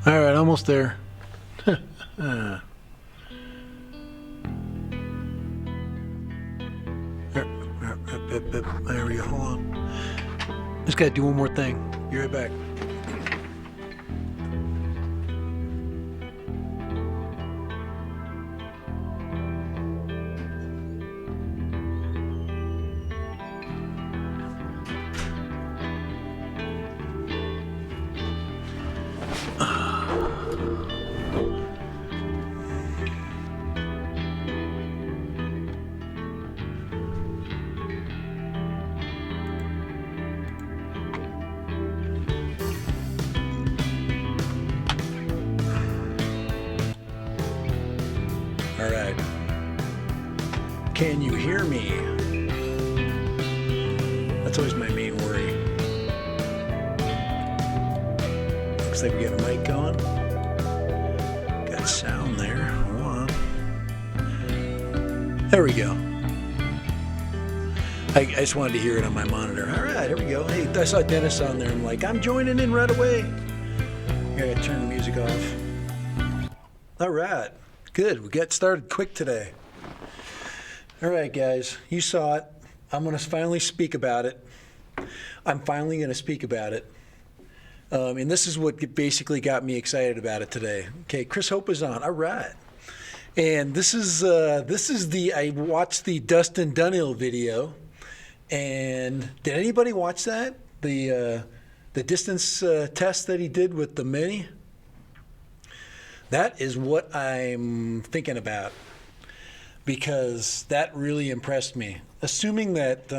All right, almost there. There we go. Hold on. Just got to do one more thing. Be right back. All right. Can you hear me? That's always my main worry. Looks like we got a mic on. Got sound there. Hold on. There we go. I just wanted to hear it on my monitor. All right, here we go. Hey, I saw Dennis on there. I'm like, I'm joining in right away. I gotta turn the music off. All right. Good. We got started quick today. All right, guys. You saw it. I'm going to finally speak about it. I'm finally going to speak about it. And this is what basically got me excited about it today. Okay, Chris Hope is on. All right. And this is the I watched the Dustin Dunhill video. And did anybody watch that? The distance test that he did with the Mini? That is what I'm thinking about, because that really impressed me. Assuming that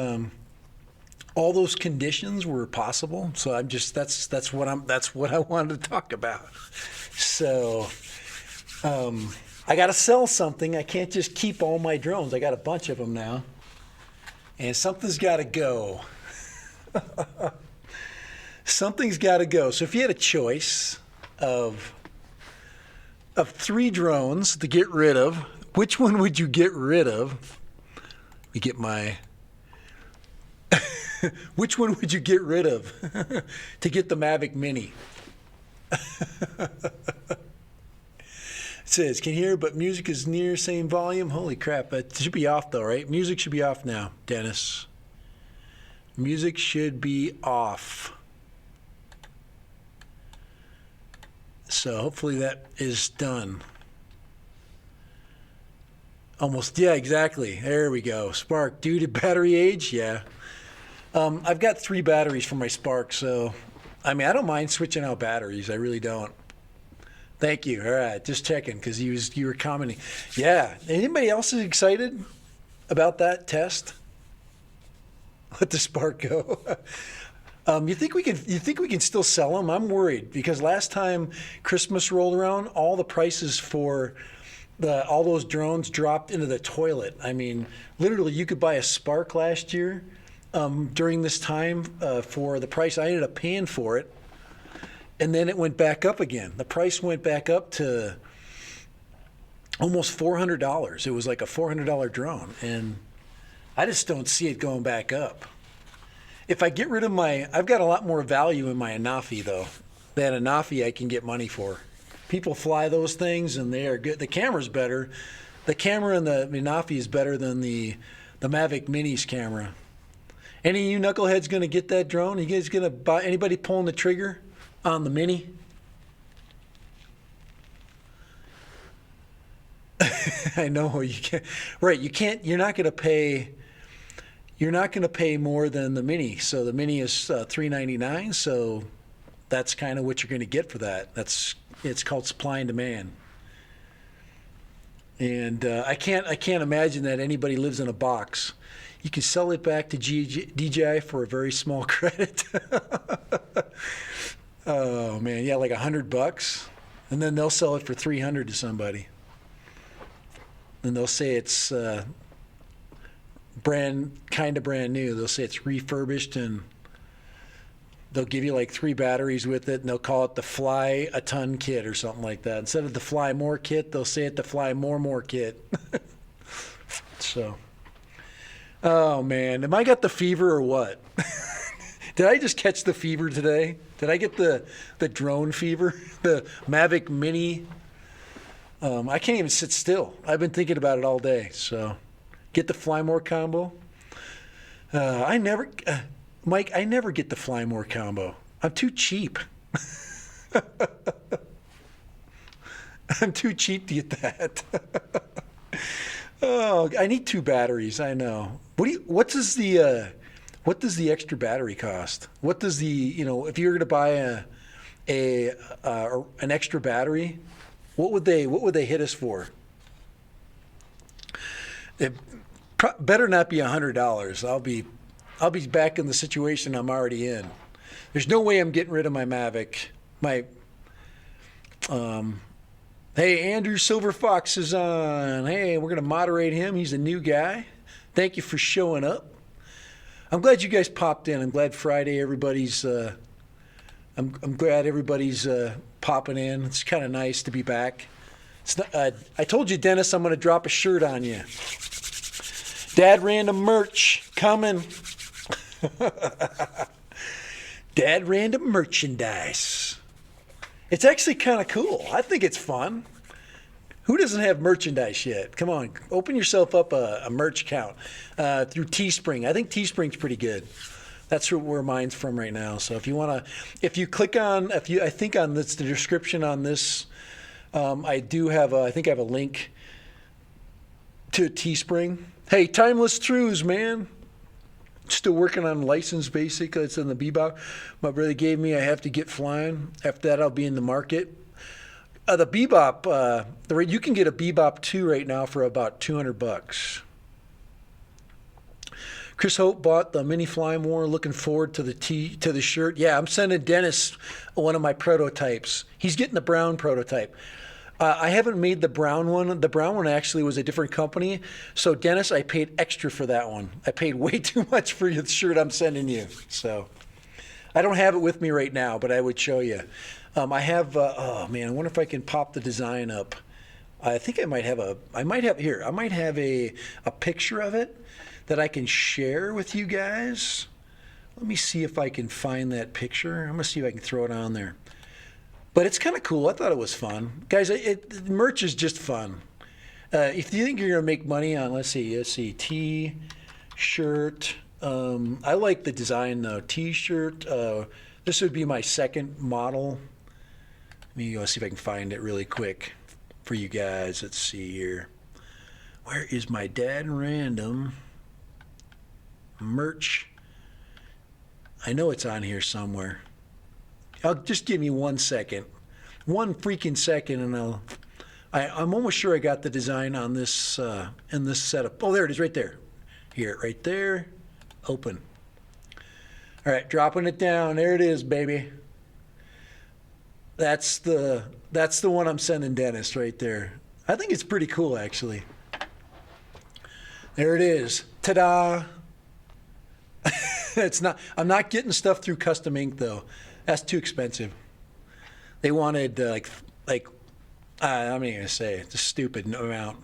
all those conditions were possible, so I'm just that's what I wanted to talk about. So I got to sell something. I can't just keep all my drones. I got a bunch of them now, and something's got to go. Something's got to go. So if you had a choice of 3 drones to get rid of, which one would you get rid of? We get my. Which one would you get rid of to get the Mavic Mini? It says, can hear, but music is near same volume. Holy crap! It should be off though, right? Music should be off now, Dennis. Music should be off. So hopefully that is done. Almost, yeah, exactly. There we go. Spark, due to battery age, yeah. I've got 3 batteries for my Spark, so I mean I don't mind switching out batteries. I really don't. Thank you. All right, just checking because you were commenting. Yeah. Anybody else is excited about that test? Let the Spark go. You think we can still sell them? I'm worried because last time Christmas rolled around, all the prices for all those drones dropped into the toilet. I mean, literally, you could buy a Spark last year during this time for the price I ended up paying for it, and then it went back up again. The price went back up to almost $400. It was like a $400 drone, and I just don't see it going back up. If I get rid of I've got a lot more value in my Anafi though. That Anafi I can get money for. People fly those things and they are good. The camera's better. The camera in the Anafi is better than the Mavic Mini's camera. Any of you knuckleheads gonna get that drone? You guys gonna buy? Anybody pulling the trigger on the Mini? I know you can't. Right, you can't. You're not gonna pay. You're not going to pay more than the Mini. So the Mini is $399. So that's kind of what you're going to get for that. It's called supply and demand. And I can't imagine that anybody lives in a box. You can sell it back to DJI for a very small credit. Oh man, yeah, like $100, and then they'll sell it for $300 to somebody. And they'll say it's brand new. They'll say it's refurbished, and they'll give you like 3 batteries with it, and they'll call it the Fly a Ton kit or something like that. Instead of the Fly More kit, they'll say it the Fly More kit. So, oh man, am I got the fever or what? Did I just catch the fever today? Did I get the drone fever? The Mavic Mini? I can't even sit still. I've been thinking about it all day. So, get the Fly More combo. Mike, I never get the Fly More combo. I'm too cheap. I'm too cheap to get that. Oh, I need 2 batteries. I know. What does the extra battery cost? What does if you were to buy an extra battery, what would they hit us for? It better not be $100. I'll be back in the situation I'm already in. There's no way I'm getting rid of my Mavic. Hey, Andrew Silver Fox is on. Hey, we're going to moderate him. He's a new guy. Thank you for showing up. I'm glad you guys popped in. I'm glad Friday everybody's I'm glad everybody's popping in. It's kind of nice to be back. I told you, Dennis, I'm going to drop a shirt on you. Dad Random merch coming. Dad Random merchandise. It's actually kind of cool. I think it's fun. Who doesn't have merchandise yet? Come on, open yourself up a merch account through Teespring. I think Teespring's pretty good. That's where mine's from right now. So if you click on, I think on the description on this, I think I have a link to Teespring. Hey, Timeless Trues, man. Still working on license basic. It's in the Bebop. My brother gave me. I have to get flying. After that, I'll be in the market. The Bebop, you can get a Bebop 2 right now for about $200. Chris Hope bought the Mini Fly More. Looking forward to the shirt. Yeah, I'm sending Dennis one of my prototypes. He's getting the brown prototype. I haven't made the brown one. The brown one actually was a different company. So, Dennis, I paid extra for that one. I paid way too much for the shirt I'm sending you. So, I don't have it with me right now, but I would show you. I have, oh man, I wonder if I can pop the design up. I think I might have a picture of it that I can share with you guys. Let me see if I can find that picture. I'm going to see if I can throw it on there. But it's kind of cool. I thought it was fun. Guys, merch is just fun. If you think you're going to make money on, let's see, T-shirt. I like the design though. T-shirt. This would be my second model. Let me go see if I can find it really quick for you guys. Let's see here. Where is my Dad Random merch? I know it's on here somewhere. I'll just give me 1 second. 1 freaking second, and I'm almost sure I got the design on this in this setup. Oh, there it is, right there. Here, right there. Open. All right, dropping it down. There it is, baby. That's the one I'm sending Dennis right there. I think it's pretty cool, actually. There it is. Ta-da! I'm not getting stuff through Custom Ink though. That's too expensive. They wanted I'm not even gonna say it. It's a stupid amount.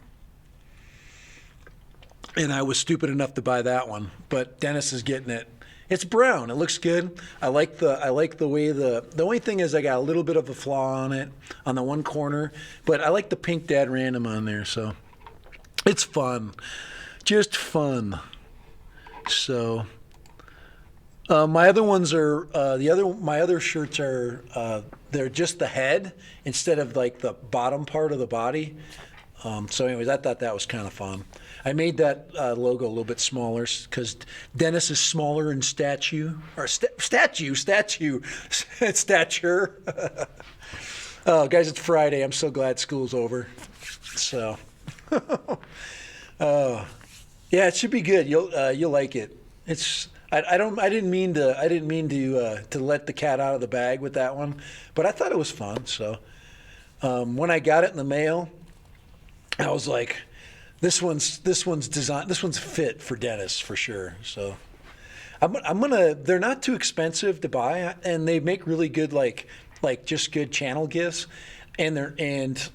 And I was stupid enough to buy that one, but Dennis is getting it. It's brown. It looks good. I like the way the only thing is I got a little bit of a flaw on it on the one corner, but I like the pink Dad Random on there, so it's fun. Just fun. So my other ones are my other shirts are they're just the head instead of like the bottom part of the body. So anyways, I thought that was kind of fun. I made that logo a little bit smaller because Dennis is smaller in stature. Oh, guys, it's Friday. I'm so glad school's over. So, yeah, it should be good. You'll like it. I didn't mean to let the cat out of the bag with that one, but I thought it was fun. So, when I got it in the mail, I was like, this one's fit for Dennis for sure. So they're not too expensive to buy, and they make really good like just good channel gifts,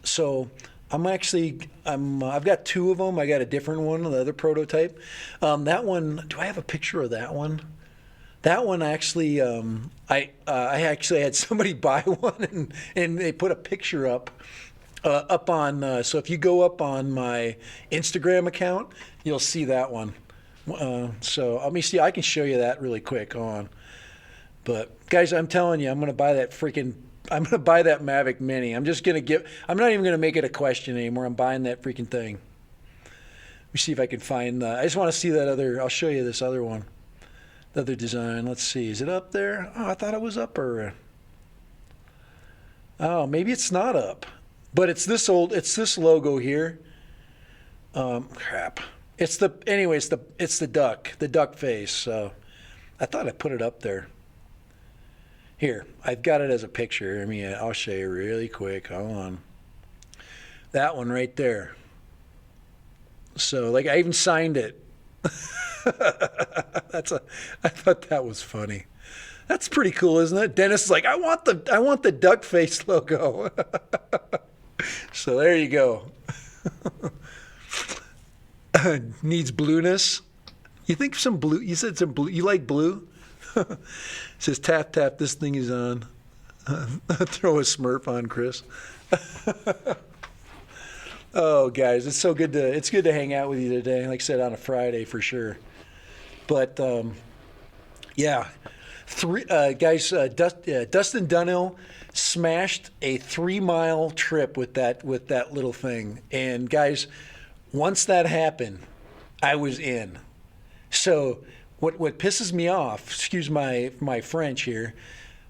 so I've got 2 of them. I got a different one, the other prototype. That one, do I have a picture of that one? That one actually, I actually had somebody buy one, and they put a picture up on. So if you go up on my Instagram account, you'll see that one. So let me see. I can show you that really quick on. But guys, I'm telling you, I'm gonna buy that Mavic Mini. I'm not even gonna make it a question anymore. I'm buying that freaking thing. Let me see if I can find. I just want to see that other. I'll show you this other one. The other design. Let's see. Is it up there? Oh, I thought it was up. Or oh, maybe it's not up. But it's this old. It's this logo here. Crap. It's the anyway. It's the duck face. So I thought I put it up there. Here, I've got it as a picture. I mean, I'll show you really quick. Hold on. That one right there. So, like, I even signed it. I thought that was funny. That's pretty cool, isn't it? Dennis is like, I want the duck face logo. So there you go. Needs blueness. You think some blue? You said some blue. You like blue? It says tap tap. This thing is on. Throw a Smurf on, Chris. Oh, guys, it's good to hang out with you today. Like I said, on a Friday for sure. But yeah, guys, Dustin Dunhill smashed a 3-mile trip with that little thing. And guys, once that happened, I was in. So what pisses me off, excuse my French here,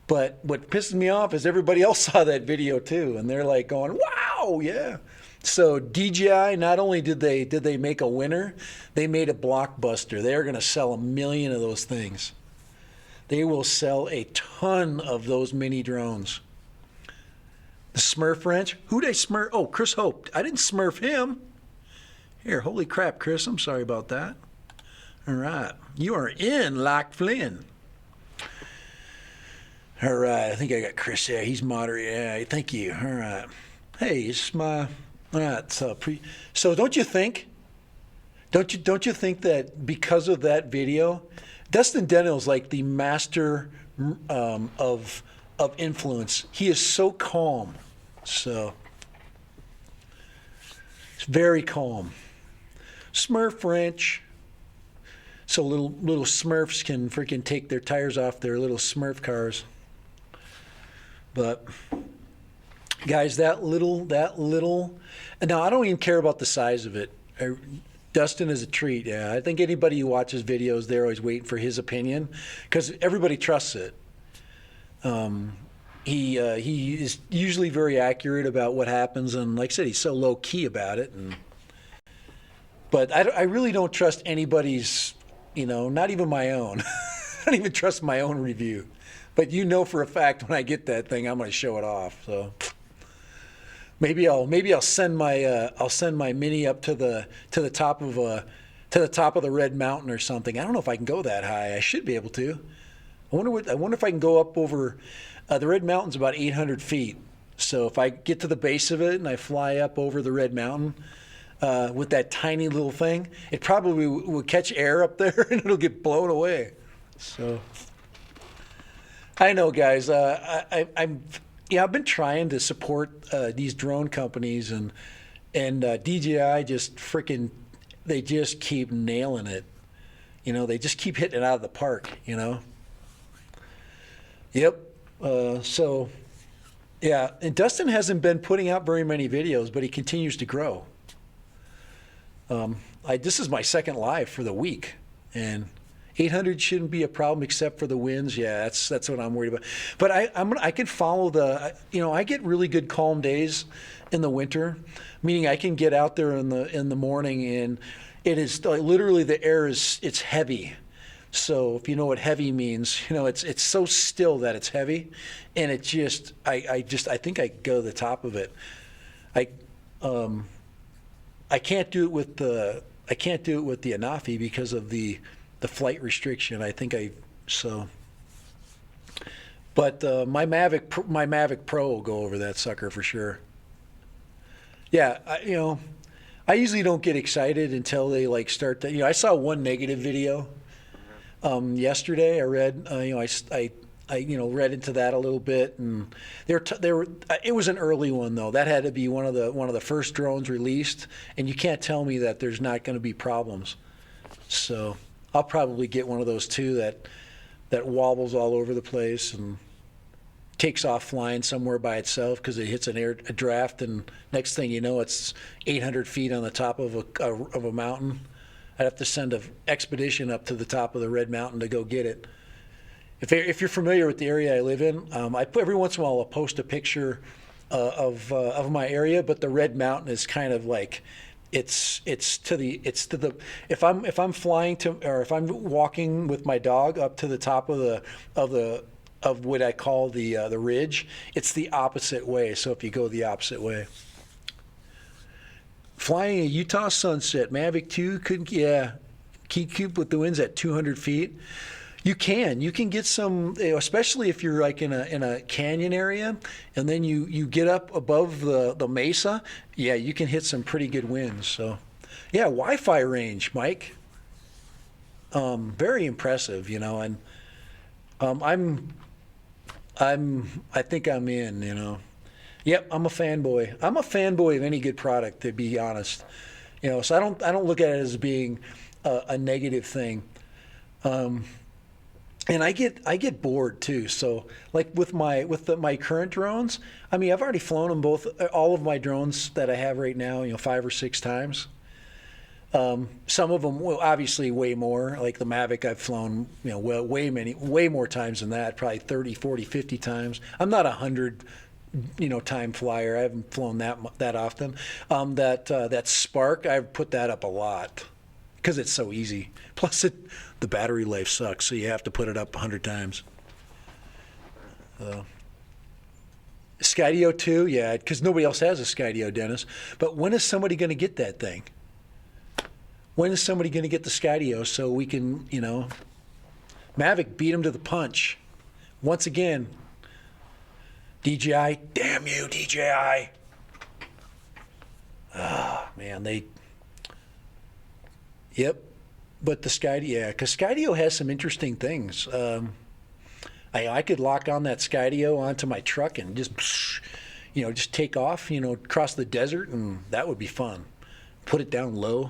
but what pisses me off is everybody else saw that video too, and they're like going, "Wow, yeah." So DJI, not only did they make a winner, they made a blockbuster. They are going to sell 1 million of those things. They will sell a ton of those mini drones. The Smurf wrench? Who'd I smurf? Oh, Chris Hope. I didn't smurf him. Here, holy crap, Chris. I'm sorry about that. All right. You are in like Flynn. All right. I think I got Chris there. He's moderate. Yeah, thank you. All right. Hey, it's my... All right. So don't you think that because of that video, Dustin Dunhill's like the master of influence. He is so calm. So it's very calm. Smurf wrench. So little Smurfs can freaking take their tires off their little Smurf cars. But guys, that little, and now I don't even care about the size of it. Dustin is a treat. Yeah, I think anybody who watches videos, they're always waiting for his opinion because everybody trusts it. He is usually very accurate about what happens, and like I said, he's so low key about it. But I really don't trust anybody's. Not even my own. I don't even trust my own review. But for a fact when I get that thing, I'm going to show it off. So maybe I'll send my Mini up to the top of the Red Mountain or something. I don't know if I can go that high. I should be able to. I wonder if I can go up over the Red Mountain's about 800 feet. So if I get to the base of it and I fly up over the Red Mountain. With that tiny little thing, it probably will catch air up there and it'll get blown away. So I know, guys. I've been trying to support these drone companies and DJI they just keep nailing it. They just keep hitting it out of the park. Yep. So yeah, and Dustin hasn't been putting out very many videos, but he continues to grow. This is my second live for the week, and 800 shouldn't be a problem except for the winds. Yeah, that's what I'm worried about. But I can follow I get really good calm days in the winter, meaning I can get out there in the morning and it is literally the air it's heavy. So if you know what heavy means, it's so still that it's heavy, and it just I think I go to the top of it. I can't do it with the Anafi because of the flight restriction. But my Mavic Pro will go over that sucker for sure. Yeah, I usually don't get excited until they start to. I saw one negative video Yesterday. I read, read into that a little bit, and it was an early one though. That had to be one of the first drones released, and you can't tell me that there's not going to be problems. So I'll probably get one of those too that wobbles all over the place and takes off flying somewhere by itself because it hits a draft, and next thing you know, it's 800 feet on the top of a mountain. I'd have to send an expedition up to the top of the Red Mountain to go get it. If you're familiar with the area I live in, every once in a while I'll post a picture of my area, but the Red Mountain is kind of like it's to the if I'm flying to, or if I'm walking with my dog up to the top of what I call the ridge, it's the opposite way. So if you go the opposite way. Flying a Utah Sunset Mavic 2 keep with the winds at 200 feet. You can get some, especially if you're like in a canyon area, and then you get up above the mesa. Yeah, you can hit some pretty good winds. So, yeah, Wi-Fi range, Mike. Very impressive, and I think I'm in. Yep, I'm a fanboy. I'm a fanboy of any good product, to be honest. So I don't look at it as being a negative thing. And I get bored too. So like with my current drones, I mean, I've already flown them all of my drones that I have right now, 5 or 6 times. Some of them, well, obviously way more. Like the Mavic, I've flown, way more times than that, probably 30, 40, 50 times. I'm not 100 time flyer. I haven't flown that often. That Spark, I've put that up a lot because it's so easy. Plus, the battery life sucks, so you have to put it up 100 times. Skydio 2, yeah, because nobody else has a Skydio, Dennis. But when is somebody going to get that thing? When is somebody going to get the Skydio so we can, Mavic beat them to the punch once again. DJI, damn you, DJI. Man, yep. But the Skydio, yeah, because Skydio has some interesting things. I could lock on that Skydio onto my truck and just take off, across the desert, and that would be fun. Put it down low,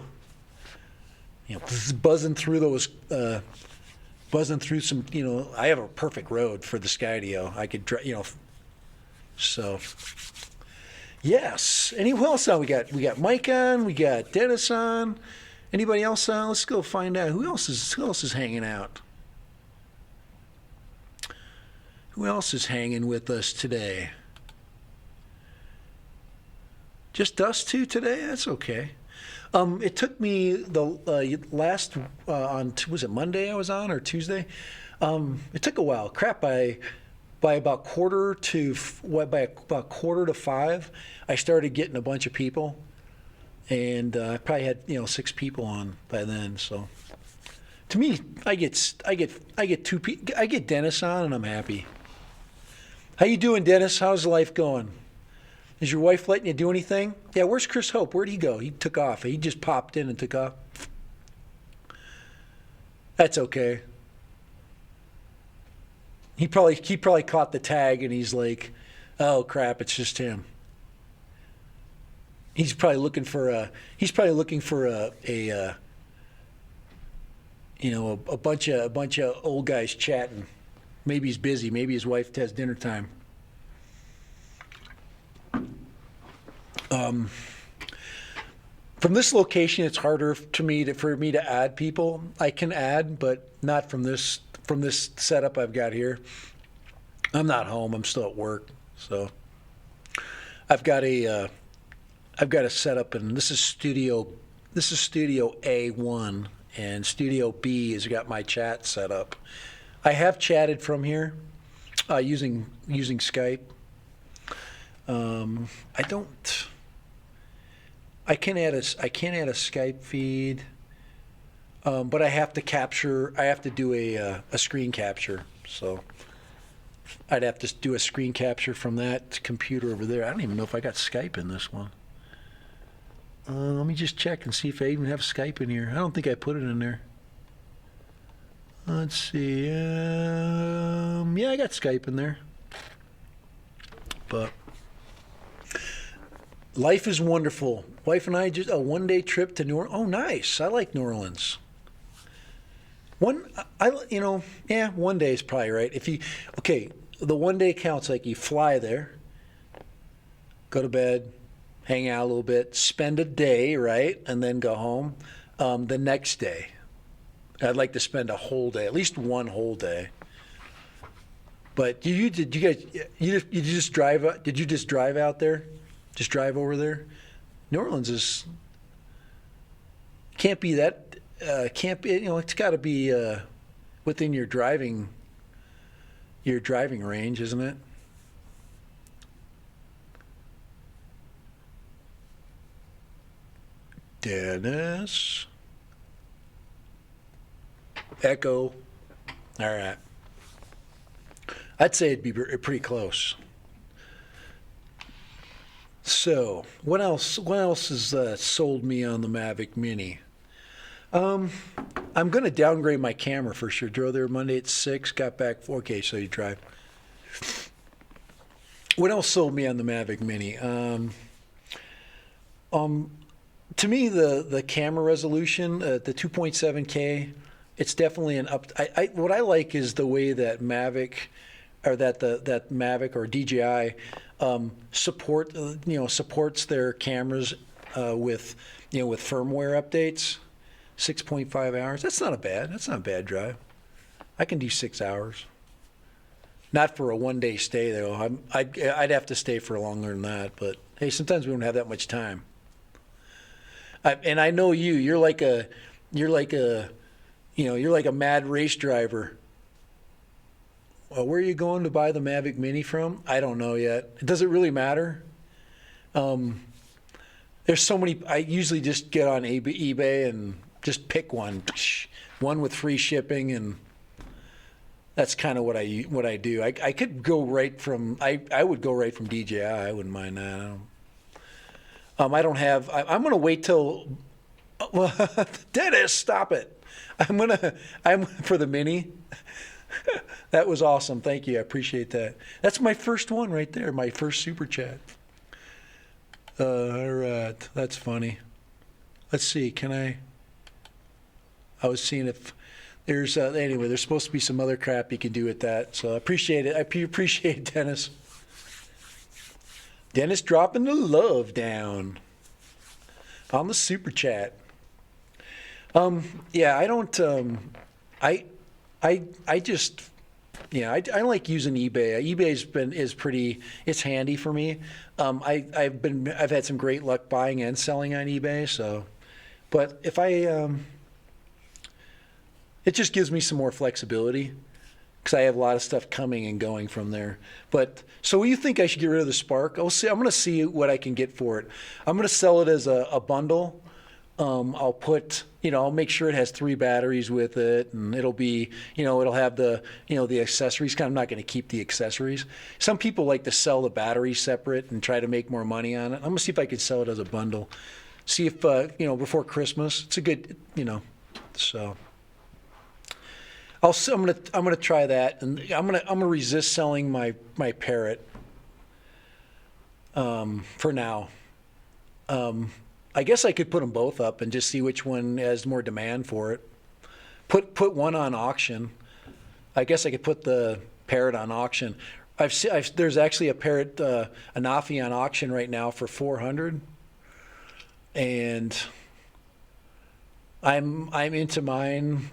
buzzing through some, I have a perfect road for the Skydio. I could, so. Yes. Who else on? We got Mike on. We got Dennis on. Anybody else on? Let's go find out who else is hanging out. Who else is hanging with us today? Just us two today? That's okay. It took me the last was it Monday I was on, or Tuesday? It took a while. Crap, by about quarter to 5, I started getting a bunch of people, and I probably had 6 people on by then. So to me, I get 2 people. I get Dennis on, and I'm happy. How you doing, Dennis? How's life going? Is your wife letting you do anything? Yeah, where's Chris Hope? Where'd he go? He took off. He just popped in and took off. That's okay. He probably caught the tag, and he's like, "Oh crap, it's just him." He's probably looking for a bunch of old guys chatting. Maybe he's busy. Maybe his wife has dinner time. From this location, it's harder for me to add people. I can add, but not from this setup I've got here. I'm not home. I'm still at work, so I've got a setup, and this is Studio A1, and Studio B has got my chat set up. I have chatted from here using Skype. I can't add a Skype feed, but I have to capture. I have to do a screen capture. So I'd have to do a screen capture from that computer over there. I don't even know if I got Skype in this one. Let me just check and see if I even have Skype in here. I don't think I put it in there. Let's see. Yeah, I got Skype in there. But life is wonderful. Wife and I just a 1 day trip to New Orleans. Oh, nice. I like New Orleans. Yeah, 1 day is probably right. Okay, the 1 day counts like you fly there, go to bed, hang out a little bit, spend a day, right, and then go home. The next day, I'd like to spend a whole day, at least one whole day. But you just drive? Did you just drive out there? Just drive over there? New Orleans can't be that. Can't be. It's got to be within your driving range, isn't it? Dennis. Echo. All right. I'd say it'd be pretty close. So, what else? What else has sold me on the Mavic Mini? I'm going to downgrade my camera for sure. Drove there Monday at 6, got back 4. Okay, so you drive. What else sold me on the Mavic Mini? To me, the camera resolution, the 2.7K, it's definitely an up. What I like is the way that Mavic, or that Mavic or DJI supports their cameras with firmware updates. 6.5 hours. That's not a bad drive. I can do 6 hours. Not for a 1 day stay though. I'd have to stay for longer than that. But hey, sometimes we don't have that much time. And I know you. You're like a mad race driver. Well, where are you going to buy the Mavic Mini from? I don't know yet. Does it really matter? There's so many. I usually just get on eBay and just pick one with free shipping, and that's kind of what I do. I could go right from. I would go right from DJI. I wouldn't mind that. I don't have. I'm gonna wait till. Well, Dennis, stop it. I'm for the Mini. That was awesome. Thank you. I appreciate that. That's my first one right there. My first super chat. All right. That's funny. Let's see. I was seeing if there's anyway. There's supposed to be some other crap you can do with that. So I appreciate it. I appreciate Dennis. Dennis dropping the love down on the super chat. Yeah, I don't. I just, I like using eBay. It's handy for me. I've had some great luck buying and selling on eBay. So, but if it just gives me some more flexibility because I have a lot of stuff coming and going from there. But so you think I should get rid of the Spark? I'll see. I'm going to see what I can get for it. I'm going to sell it as a bundle. I'll put, I'll make sure it has 3 batteries with it, and it'll be, it'll have the, the accessories. I'm not going to keep the accessories. Some people like to sell the batteries separate and try to make more money on it. I'm going to see if I can sell it as a bundle. See if, before Christmas, it's a good, so. I'm gonna try that, and I'm gonna resist selling my Parrot for now. I guess I could put them both up and just see which one has more demand for it. Put one on auction. I guess I could put the Parrot on auction. There's actually a Parrot Anafi on auction right now for $400, and I'm into mine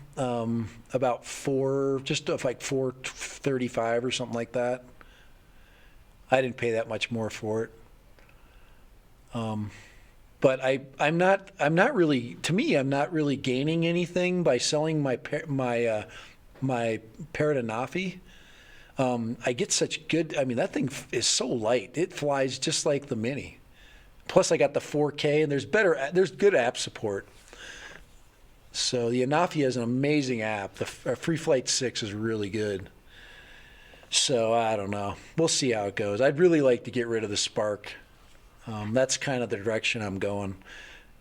about like $435 or something like that. I didn't pay that much more for it. But I'm not really, to me, I'm not really gaining anything by selling my Parrot Anafi. I get such good, that thing is so light. It flies just like the Mini. Plus I got the 4K, and there's good app support. So the Anafi has an amazing app. The Free Flight 6 is really good. So I don't know. We'll see how it goes. I'd really like to get rid of the Spark. That's kind of the direction I'm going.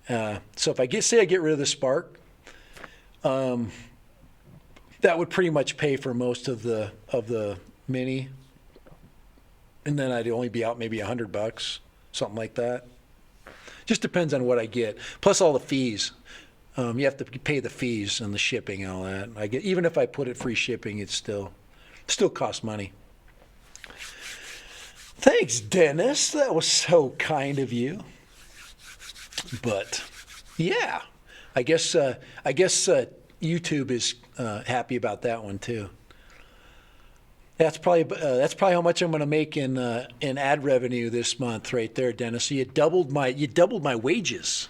So if I get rid of the Spark, that would pretty much pay for most of the mini, and then I'd only be out maybe $100, something like that. Just depends on what I get. Plus all the fees. You have to pay the fees and the shipping and all that. I get, even if I put it free shipping, it still costs money. Thanks, Dennis. That was so kind of you. But yeah, I guess YouTube is happy about that one too. That's probably how much I'm going to make in ad revenue this month, right there, Dennis. So you doubled my wages.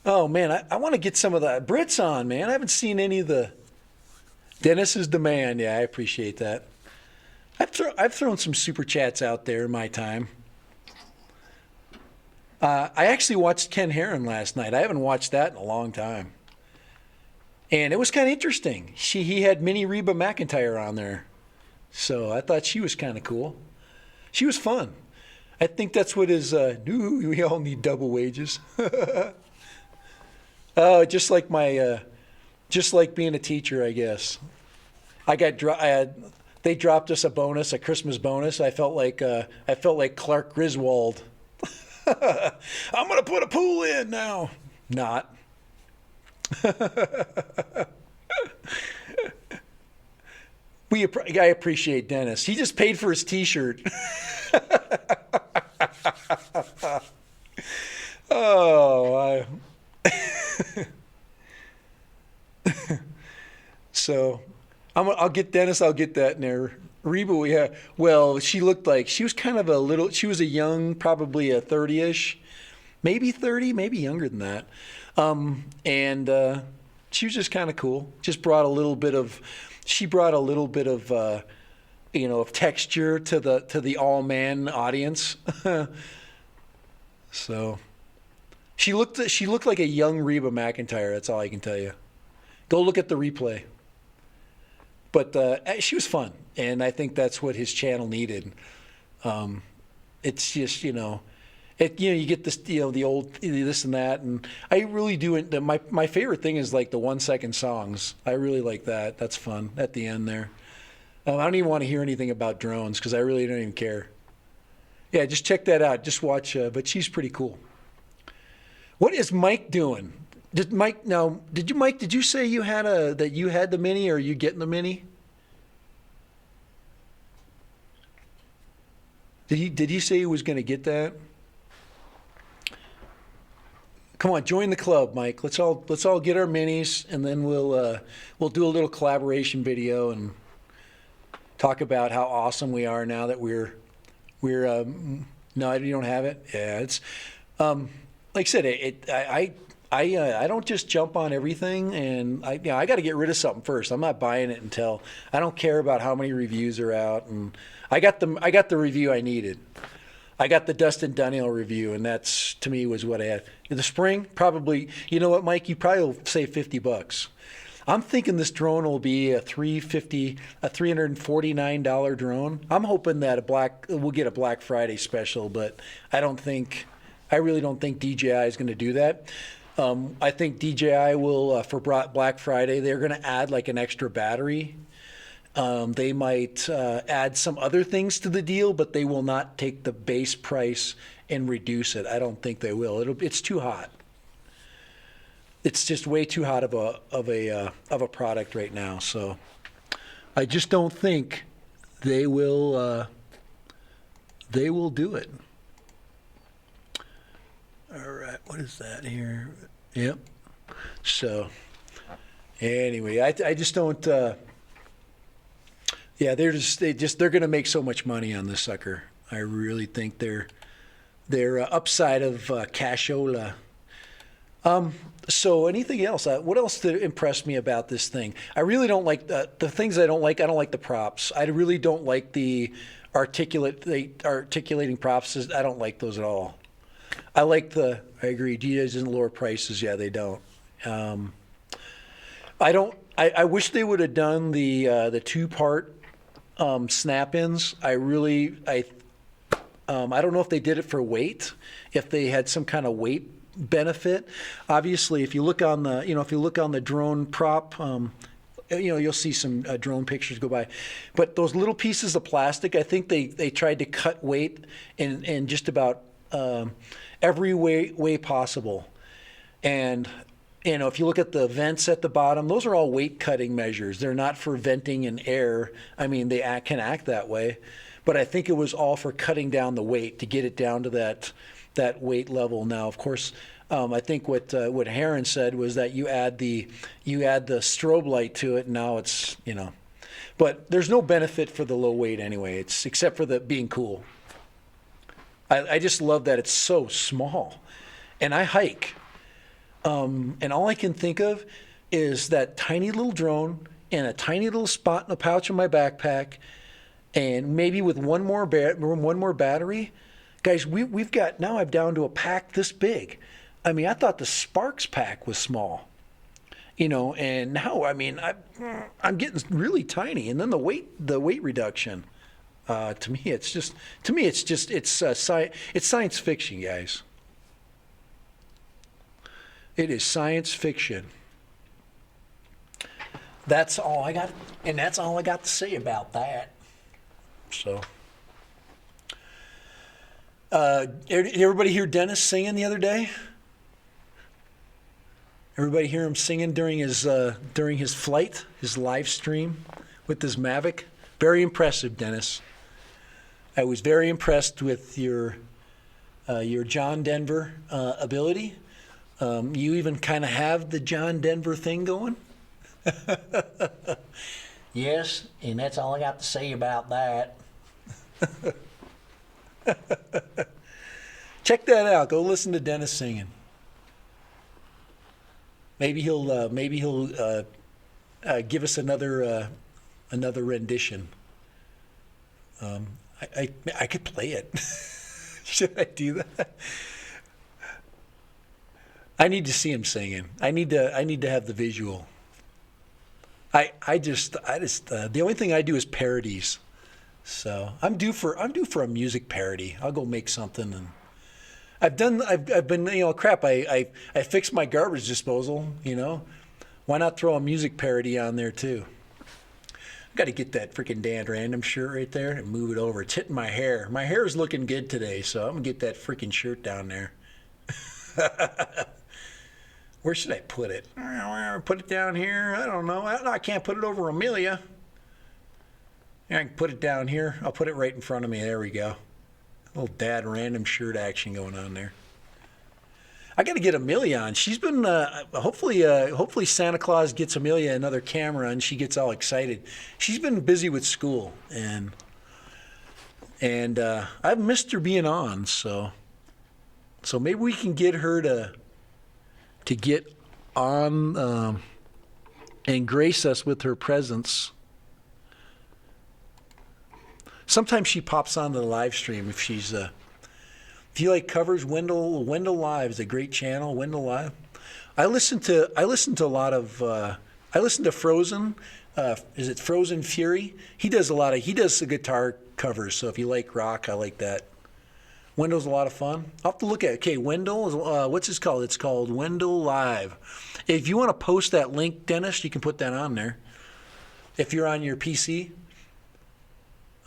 Oh man, I want to get some of the Brits on, man. I haven't seen any of the. Dennis is the man. Yeah, I appreciate that. I've thrown some super chats out there in my time. I actually watched Ken Heron last night. I haven't watched that in a long time. And it was kind of interesting. He had Minnie Reba McEntire on there. So I thought she was kind of cool. She was fun. I think that's what is, we all need double wages. Oh, just like being a teacher, I guess. They dropped us a Christmas bonus. I felt like Clark Griswold. I'm going to put a pool in now. Not. I appreciate Dennis. He just paid for his T-shirt. Oh, so I'll get Dennis. I'll get that in there. Reba, well, she looked like she was kind of she was a young, probably a 30-ish, maybe 30, maybe younger than that. And she was just kind of cool. Just brought a little bit of of texture to the all man audience. So she looked like a young Reba McEntire. That's all I can tell you. Go look at the replay. But she was fun, and I think that's what his channel needed. It's just you get this the old this and that, and I really do. My favorite thing is like the 1-second songs. I really like that. That's fun at the end there. I don't even want to hear anything about drones because I really don't even care. Yeah, just check that out. Just watch. But she's pretty cool. What is Mike doing? Did you say you had the Mini, or are you getting the Mini? Did he say he was going to get that? Come on, join the club, Mike. Let's all get our minis, and then we'll do a little collaboration video and talk about how awesome we are now that we're no, you don't have it. Yeah, it's like I said, I don't just jump on everything, and I got to get rid of something first. I'm not buying it until I don't care about how many reviews are out, and I got the review I needed. I got the Dustin Dunhill review, and that's to me was what I had. In the spring, probably. You know what, Mike? You probably will save $50. I'm thinking this drone will be a $349 drone. I'm hoping that we'll get a Black Friday special, but I really don't think DJI is going to do that. I think DJI will, for Black Friday, they're going to add like an extra battery. They might add some other things to the deal, but they will not take the base price and reduce it. I don't think they will. It's too hot. It's just way too hot of a product right now. So I just don't think they will do it. All right, what is that here? Yep. So anyway, I just don't. Yeah, they're going to make so much money on this sucker. I really think they're upside of cashola. So anything else? What else impressed me about this thing? I really don't like the things I don't like. I don't like the props. I really don't like the articulating props. I don't like those at all. I agree. DJI doesn't lower prices. Yeah, they don't. I wish they would have done the 2-part snap-ins. I don't know if they did it for weight, if they had some kind of weight benefit. Obviously, if you look on the, if you look on the drone prop, you'll see some drone pictures go by. But those little pieces of plastic, I think they tried to cut weight in just about every way possible. And if you look at the vents at the bottom, those are all weight cutting measures. They're not for venting in air. I mean, they can act that way, but I think it was all for cutting down the weight to get it down to that weight level. Now, of course, I think what Heron said was that you add the strobe light to it. And now it's but there's no benefit for the low weight anyway. It's except for the being cool. I just love that it's so small, and I hike. And all I can think of is that tiny little drone and a tiny little spot in a pouch in my backpack, and maybe with one more battery. Guys, we've got, now I'm down to a pack this big. I mean, I thought the Sparks pack was small, and now, I mean, I'm getting really tiny. And then the weight reduction, to me, it's science fiction, guys. It is science fiction. That's all I got, and that's all I got to say about that. So, did everybody hear Dennis singing the other day? Everybody hear him singing during his flight, his live stream with his Mavic? Very impressive, Dennis. I was very impressed with your John Denver ability. You even kind of have the John Denver thing going. Yes, and that's all I got to say about that. Check that out. Go listen to Dennis singing. Maybe he'll give us another rendition. I could play it. Should I do that? I need to see him singing. I need to have the visual. I just the only thing I do is parodies. So I'm due for a music parody. I'll go make something, and I've been crap. I fixed my garbage disposal. Why not throw a music parody on there too? I've got to get that freaking Dan Random shirt right there and move it over. It's hitting my hair. My hair is looking good today, so I'm gonna get that freaking shirt down there. Where should I put it? Put it down here. I don't know. I can't put it over Amelia. I can put it down here. I'll put it right in front of me. There we go. A little dad random shirt action going on there. I got to get Amelia on. She's been hopefully Santa Claus gets Amelia another camera and she gets all excited. She's been busy with school and I've missed her being on. So maybe we can get her to get on and grace us with her presence. Sometimes she pops onto the live stream if she's if you like covers. Wendell Live is a great channel. Wendell Live. I listen to a lot of I listen to Frozen. Is it Frozen Fury? He does the guitar covers. So if you like rock, I like that. Wendell's a lot of fun. I'll have to look at it. Okay, Wendell, what's this called? It's called Wendell Live. If you want to post that link, Dennis, you can put that on there. If you're on your PC,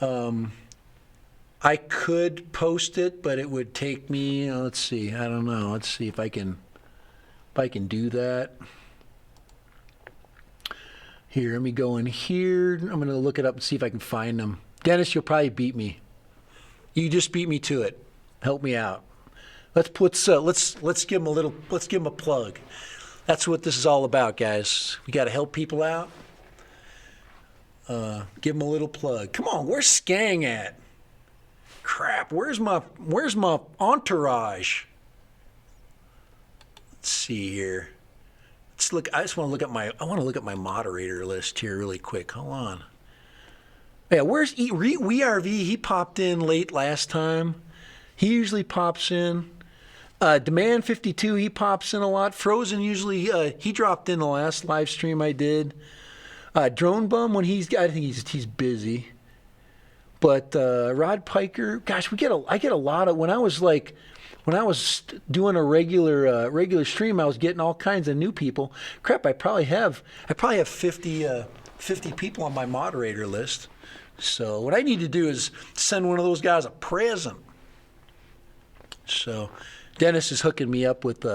I could post it, but it would take me, let's see, I don't know. Let's see if I can do that. Here, let me go in here. I'm going to look it up and see if I can find them. Dennis, you'll probably beat me. You just beat me to it. Help me out. Let's give him a plug. That's what this is all about, guys. We got to help people out. Give him a little plug. Come on, where's Skang at? Crap, where's my entourage? Let's see here. Let's look. I want to look at my moderator list here really quick. Hold on. Yeah, where's WeRV? He popped in late last time. He usually pops in. Demand 52, he pops in a lot. Frozen usually he dropped in the last live stream I did. Drone Bum I think he's busy. But Rod Piker, gosh, I get a lot of when I was when I was doing a regular stream, I was getting all kinds of new people. Crap, I probably have 50 people on my moderator list. So what I need to do is send one of those guys a present. So Dennis is hooking me up with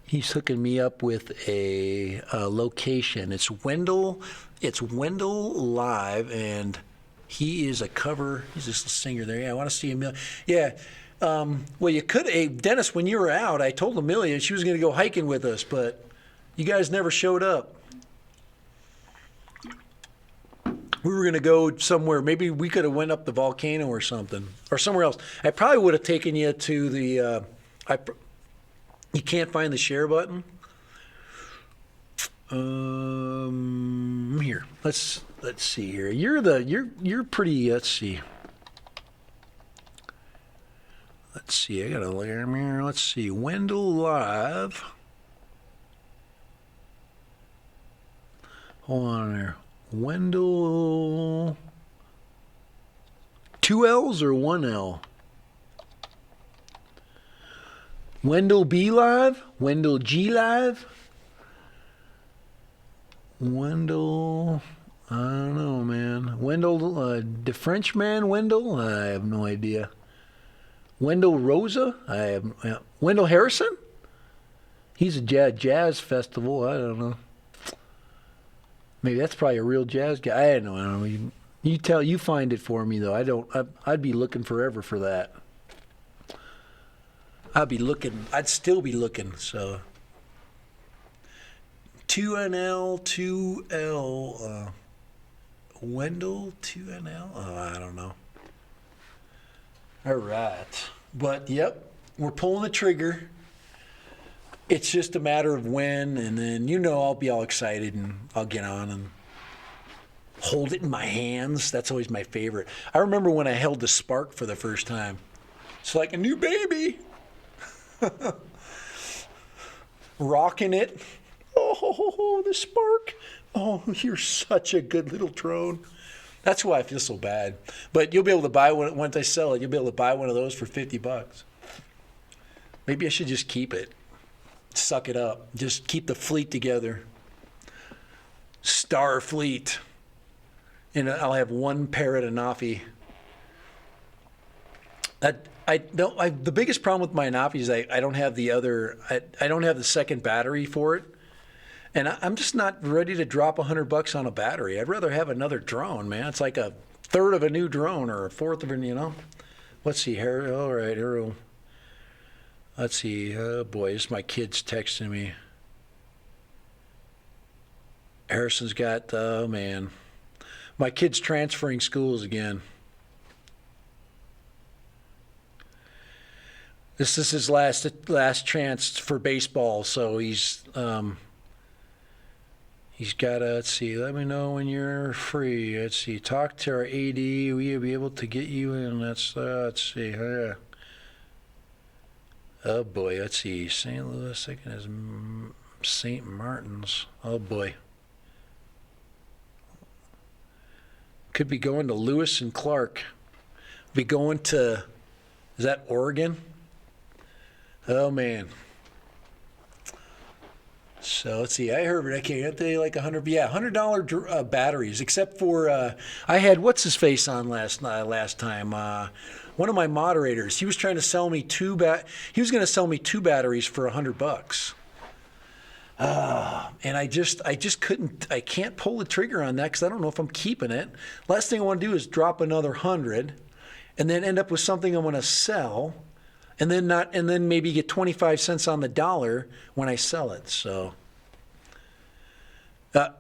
he's hooking me up with a location. It's Wendell Live, and he is he's just a singer there. Yeah, I want to see Amelia. Yeah. Well, you could, Dennis, when you were out, I told Amelia she was going to go hiking with us, but you guys never showed up. We were going to go somewhere. Maybe we could have went up the volcano or something, or somewhere else. I probably would have taken you to the. You can't find the share button. Here, let's see here. You're pretty. Let's see. I gotta look here. Let's see. Wendell Live. Hold on there. Wendell. 2 L's or 1 L? Wendell B Live? Wendell G Live? Wendell, I don't know, man. Wendell, the Frenchman Wendell? I have no idea. Wendell Rosa? Wendell Harrison? He's a jazz festival. I don't know. Maybe that's probably a real jazz guy. I don't know. You find it for me though. I'd be looking forever for that. I'd still be looking. So 2NL, Wendell 2NL. Oh, I don't know. All right, but yep, we're pulling the trigger. It's just a matter of when, and then I'll be all excited and I'll get on and hold it in my hands. That's always my favorite. I remember when I held the Spark for the first time. It's like a new baby. Rocking it. Oh, the Spark. Oh, you're such a good little drone. That's why I feel so bad. But you'll be able to buy one once I sell it. You'll be able to buy one of those for $50. Maybe I should just keep it. Suck it up. Just keep the fleet together. Star fleet. And I'll have one Parrot Anafi. The biggest problem with my Anafi is I don't have the other. I don't have the second battery for it, and I'm just not ready to drop $100 on a battery. I'd rather have another drone, man. It's like a third of a new drone or a fourth of a. Let's see here. All right, here. Let's see. Oh boy, this is my kids texting me. Harrison's got. Oh man, my kid's transferring schools again. This is his last chance for baseball, so he's got to, let's see, let me know when you're free. Let's see, talk to our AD. We'll be able to get you in. Let's see. Oh boy, let's see. St. Louis, second is St. Martin's. Oh boy. Could be going to Lewis and Clark. Be going to, is that Oregon? Oh man. So let's see. I heard it. Okay, aren't they like $100 batteries? Except for I had what's his face on last time. One of my moderators. He was trying to sell me He was going to sell me 2 batteries for $100. And I just couldn't. I can't pull the trigger on that because I don't know if I'm keeping it. Last thing I want to do is drop another 100, and then end up with something I'm going to sell. And then maybe get 25 cents on the dollar when I sell it. So,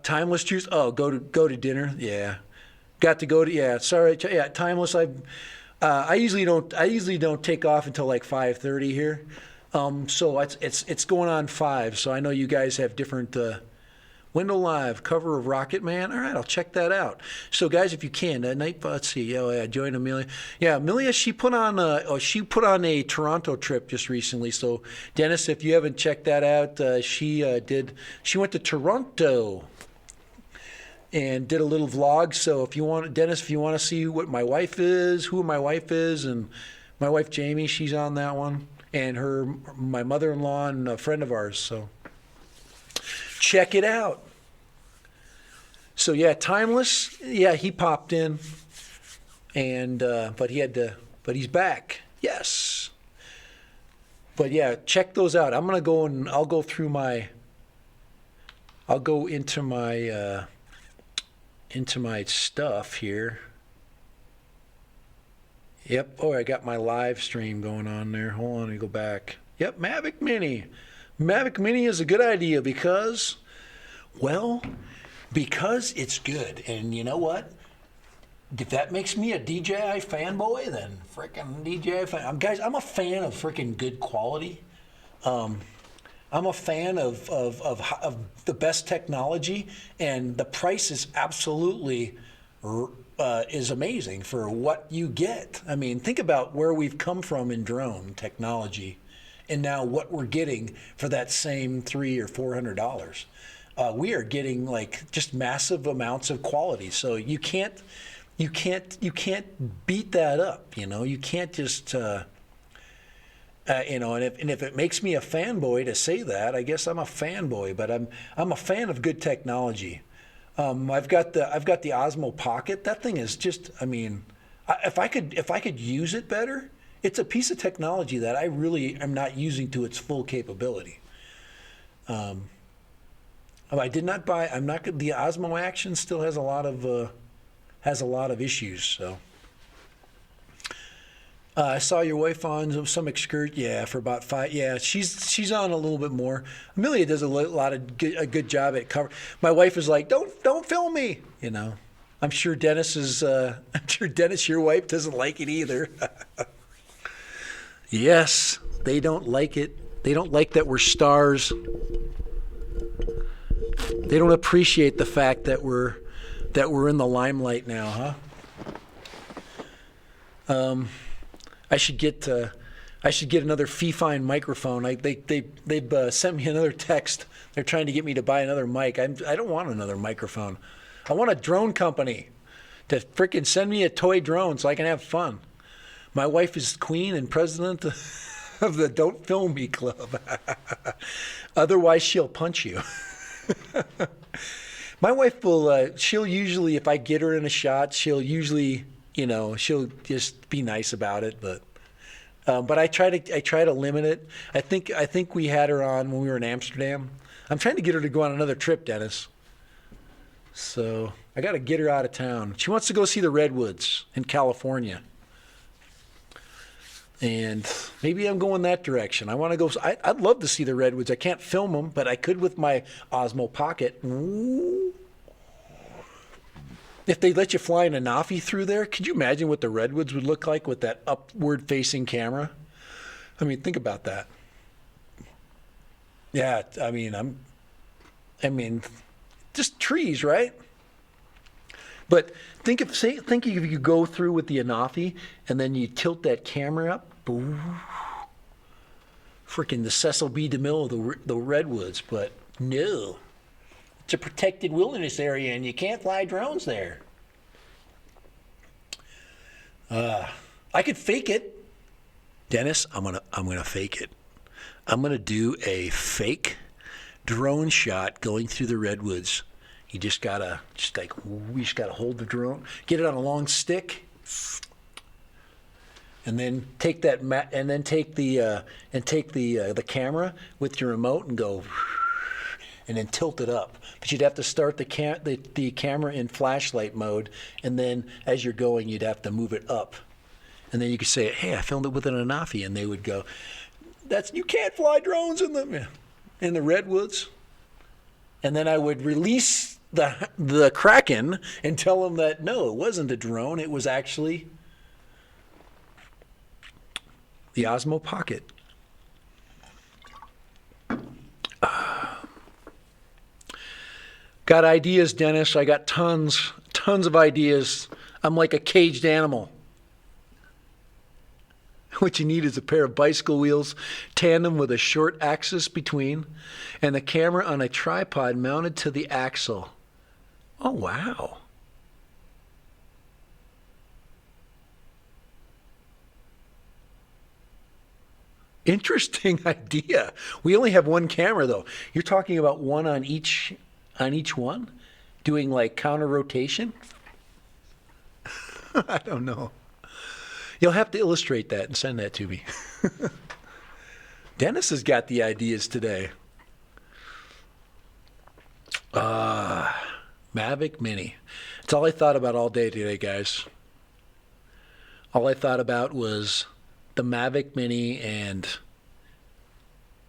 Timeless Juice. Oh, go to dinner. Yeah, got to go to. Yeah, sorry. Yeah, Timeless. I usually don't take off until like 5:30 here. So it's going on 5. So I know you guys have different. Wendell Live, cover of Rocket Man. All right, I'll check that out. So, guys, if you can, let's see. Oh, yeah, join Amelia. Yeah, Amelia, she put on a Toronto trip just recently. So, Dennis, if you haven't checked that out, she went to Toronto and did a little vlog. So, if you want, Dennis, if you want to see who my wife is, and My wife Jamie, she's on that one, and my mother-in-law and a friend of ours. So check it out. So yeah, Timeless. Yeah, he popped in, and but he's back. Yes. But yeah, check those out. I'm gonna go and I'll go into my stuff here. Yep. Oh, I got my live stream going on there. Hold on, let me go back. Yep, Mavic Mini. Mavic Mini is a good idea because it's good. And you know what? If that makes me a DJI fanboy, then frickin' DJI fan. Guys, I'm a fan of frickin' good quality. I'm a fan of the best technology, and the price is absolutely is amazing for what you get. I mean, think about where we've come from in drone technology, and now what we're getting for that same $300 or $400. We are getting like just massive amounts of quality. So you can't beat that up. You can't just. And if it makes me a fanboy to say that, I guess I'm a fanboy. But I'm a fan of good technology. I've got the Osmo Pocket. That thing is just. I mean, if I could use it better, it's a piece of technology that I really am not using to its full capability. I did not buy. I'm not. The Osmo Action still has a lot of issues. So. I saw your wife on some excursion. Yeah, for about 5. Yeah, she's on a little bit more. Amelia does a good job at cover. My wife is like, don't film me. I'm sure Dennis, your wife doesn't like it either. Yes, they don't like it. They don't like that we're stars. They don't appreciate the fact that we're in the limelight now, huh? I should get another fee-fine microphone. They've sent me another text. They're trying to get me to buy another mic. I don't want another microphone. I want a drone company to frickin' send me a toy drone so I can have fun. My wife is queen and president of the Don't Film Me Club. Otherwise, she'll punch you. My wife will. She'll usually, if I get her in a shot, she'll usually. She'll just be nice about it, but I try to limit it. I think we had her on when we were in Amsterdam. I'm trying to get her to go on another trip, Dennis. So I got to get her out of town. She wants to go see the redwoods in California, and maybe I'm going that direction. I want to go. I'd love to see the redwoods. I can't film them, but I could with my Osmo Pocket. Ooh. If they let you fly an Anafi through there, could you imagine what the redwoods would look like with that upward-facing camera? I mean, think about that. Yeah, I mean, just trees, right? But think if you go through with the Anafi and then you tilt that camera up, freaking the Cecil B. DeMille of the redwoods. But no. It's a protected wilderness area, and you can't fly drones there. I could fake it, Dennis. I'm gonna fake it. I'm gonna do a fake drone shot going through the redwoods. You just gotta hold the drone, get it on a long stick, and then take that take the camera with your remote and go. And then tilt it up. But you'd have to start the camera in flashlight mode, and then as you're going, you'd have to move it up. And then you could say, "Hey, I filmed it with an Anafi," and they would go, "You can't fly drones in the redwoods." And then I would release the Kraken and tell them that no, it wasn't a drone; it was actually the Osmo Pocket. Got ideas, Dennis. I got tons of ideas. I'm like a caged animal. What you need is a pair of bicycle wheels, tandem with a short axis between, and the camera on a tripod mounted to the axle. Oh, wow. Interesting idea. We only have one camera though. You're talking about one on each one, doing like counter rotation. I don't know. You'll have to illustrate that and send that to me. Dennis has got the ideas today. Mavic Mini. It's all I thought about all day today, guys. All I thought about was the Mavic Mini and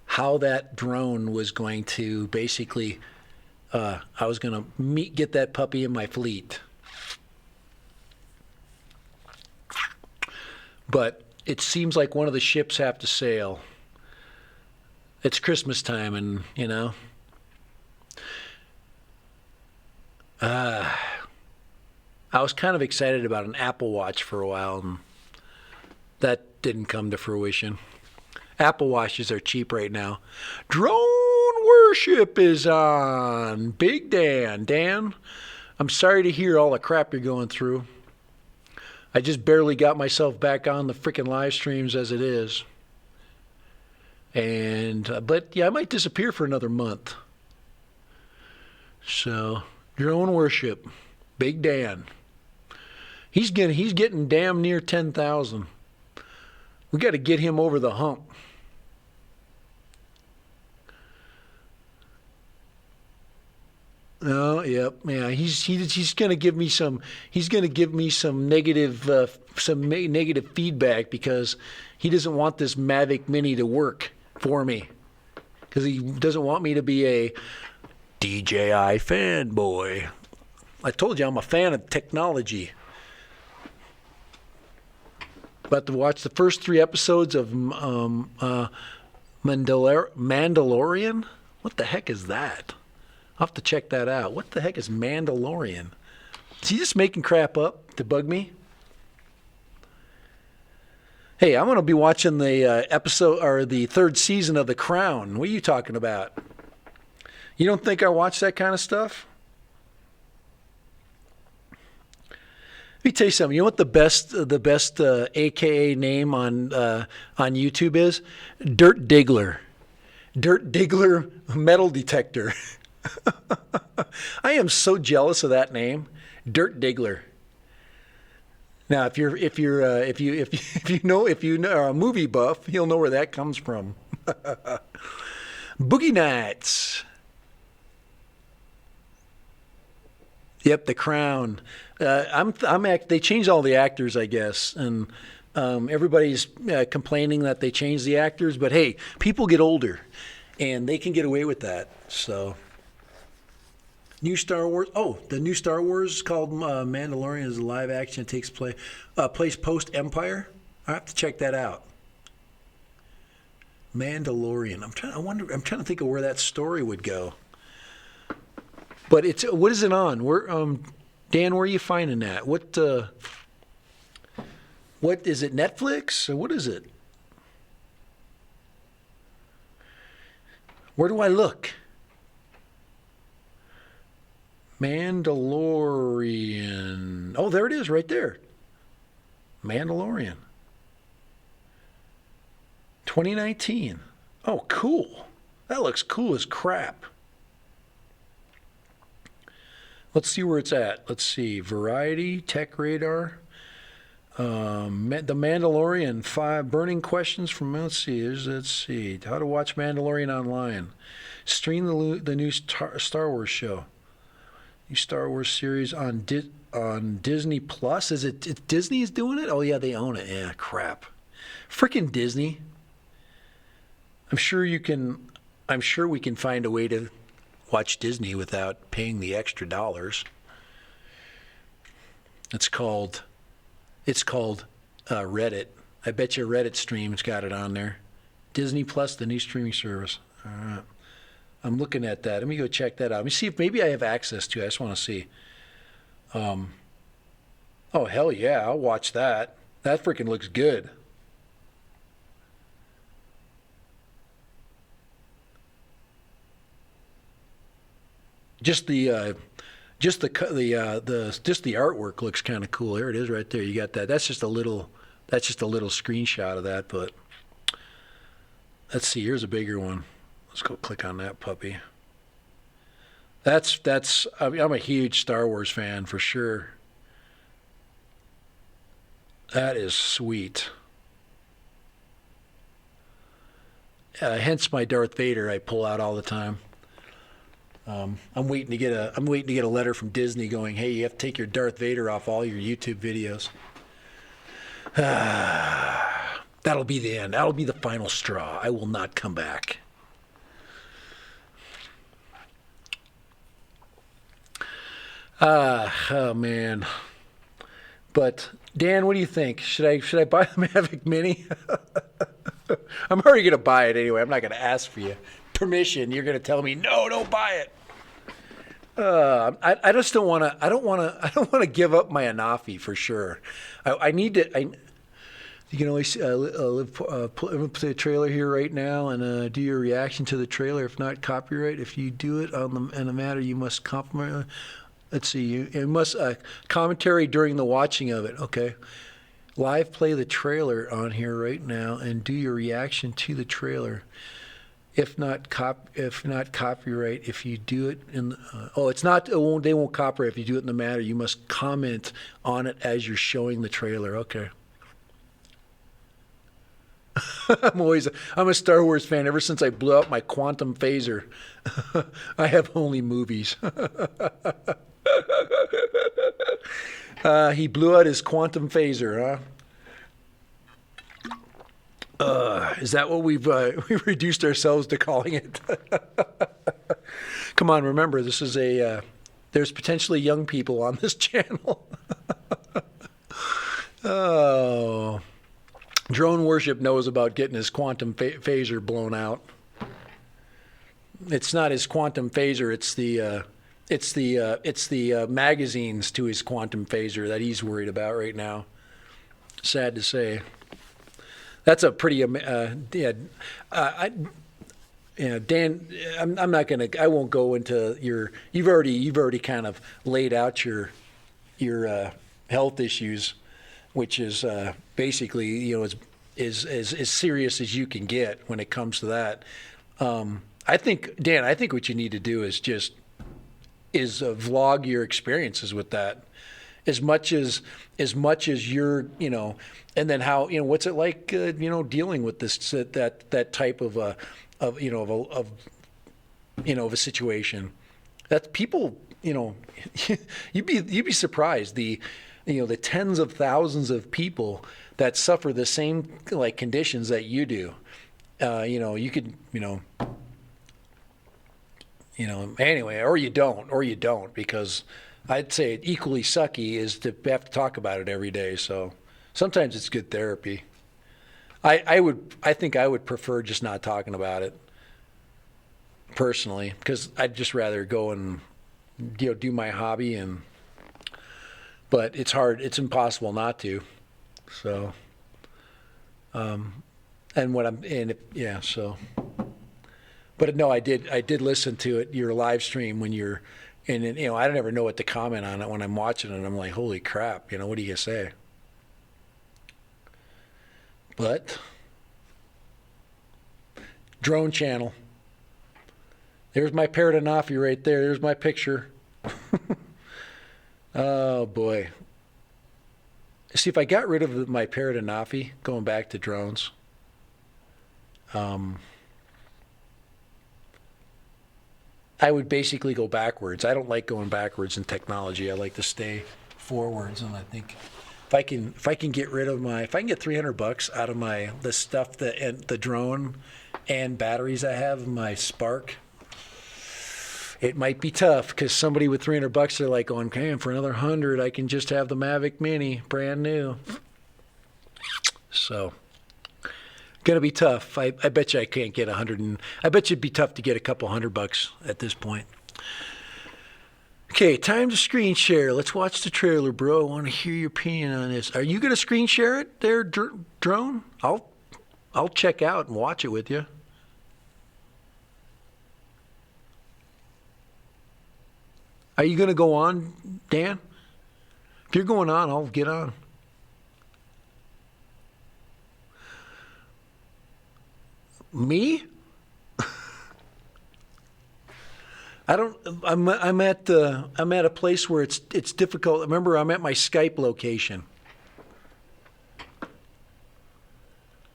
how that drone was going to basically, I was going to get that puppy in my fleet. But it seems like one of the ships have to sail. It's Christmas time, and you know. I was kind of excited about an Apple Watch for a while, and that didn't come to fruition. Apple Watches are cheap right now. Drone worship is on. Big Dan. Dan, I'm sorry to hear all the crap you're going through. I just barely got myself back on the freaking live streams as it is. And, but yeah, I might disappear for another month. So, drone worship. Big Dan. He's getting damn near 10,000. We got to get him over the hump. Oh, yep, yeah. He's going to give me some. He's going to give me some negative negative feedback because he doesn't want this Mavic Mini to work for me because he doesn't want me to be a DJI fanboy. I told you I'm a fan of technology. About to watch the first 3 episodes of Mandalorian. What the heck is that? I'll have to check that out. What the heck is Mandalorian? Is he just making crap up to bug me? Hey, I'm going to be watching the episode or the 3rd season of The Crown. What are you talking about? You don't think I watch that kind of stuff? Let me tell you something. You know what the best AKA name on YouTube is? Dirt Diggler. Dirt Diggler Metal Detector. I am so jealous of that name, Dirt Diggler. Now, if you know are a movie buff, you'll know where that comes from. Boogie Nights. Yep, The Crown. They changed all the actors, I guess, and everybody's complaining that they changed the actors. But hey, people get older, and they can get away with that. So, new Star Wars. Oh, the new Star Wars called Mandalorian is a live action. It takes place post Empire. I have to check that out. Mandalorian. I'm trying to think of where that story would go. But what is it on? Dan, where are you finding that? What is it? Netflix or what is it? Where do I look? Mandalorian. Oh, there it is, right there. Mandalorian. 2019. Oh, cool. That looks cool as crap. Let's see where it's at. Let's see. Variety, Tech Radar. The Mandalorian, 5 burning questions from, let's see. How to watch Mandalorian online. Stream the new Star Wars show. New Star Wars series on Disney Plus. Is it Disney is doing it? Oh, yeah, they own it. Yeah, crap. Frickin' Disney. I'm sure we can find a way to watch Disney without paying the extra dollars. It's called Reddit. I bet you Reddit stream's got it on there. Disney Plus, the new streaming service. All right. I'm looking at that. Let me go check that out. Let me see if maybe I have access to it. I just want to see. Oh, hell yeah. I'll watch that. That freaking looks good. Just the artwork looks kind of cool. There it is, right there. You got that. That's just a little screenshot of that. But Let's see. Here's a bigger one. Let's go click on that puppy. I'm a huge Star Wars fan for sure. That is sweet. Hence my Darth Vader I pull out all the time. I'm waiting to get a letter from Disney going, hey, you have to take your Darth Vader off all your YouTube videos. That'll be the end. That'll be the final straw. I will not come back. Oh man. But Dan, what do you think? Should I buy the Mavic Mini? I'm already gonna buy it anyway. I'm not gonna ask for you permission. You're gonna tell me no, don't buy it. I just don't want to. I don't want to give up my Anafi for sure. I need to. You can always put the trailer here right now and do your reaction to the trailer. If not copyright, if you do it on the matter, you must compliment. Let's see. You must commentary during the watching of it. Okay. Live play the trailer on here right now and do your reaction to the trailer. If not copyright, if you do it in they won't copyright if you do it in the matter. You must comment on it as you're showing the trailer. Okay. I'm a Star Wars fan ever since I blew out my quantum phaser. I have only movies. He blew out his quantum phaser, huh? Is that what we've reduced ourselves to calling it? Come on, remember, this is there's potentially young people on this channel. Oh. Drone Worship knows about getting his quantum phaser blown out. It's not his quantum phaser, it's the magazines to his quantum phaser that he's worried about right now. Sad to say. That's a pretty Dan. I'm not gonna. I won't go into your. You've already kind of laid out your health issues, which is basically as serious as you can get when it comes to that. I think Dan. I think what you need to do is vlog your experiences with that. As much as you're, and then how, what's it like, dealing with this, that type of a situation. That people, you'd be surprised the tens of thousands of people that suffer the same conditions that you do. You could, anyway, or you don't, because I'd say equally sucky is to have to talk about it every day. So sometimes it's good therapy. I think I would prefer just not talking about it personally, because I'd just rather go and do my hobby, but it's hard. It's impossible not to. So, but no, I did listen to it, your live stream when you're. And I never know what to comment on it when I'm watching it. I'm like, holy crap! What do you say? But drone channel. There's my Parrot Anafi right there. There's my picture. Oh boy. See, if I got rid of my Parrot Anafi, going back to drones. I would basically go backwards. I don't like going backwards in technology. I like to stay forwards, and I think if I can get rid of if I can get $300 out of the stuff the drone and batteries I have in my Spark, it might be tough, because somebody with $300, they're like going, okay, for another 100, I can just have the Mavic Mini, brand new. So. Gonna be tough. I bet you I can't get 100, I bet you it'd be tough to get a couple $100 at this point. Okay, time to screen share. Let's watch the trailer, bro. I want to hear your opinion on this. Are you gonna screen share it there, drone? I'll check out and watch it with you. Are you gonna go on, Dan? If you're going on, I'll get on. Me? I don't. I'm at a place where it's difficult. Remember, I'm at my Skype location,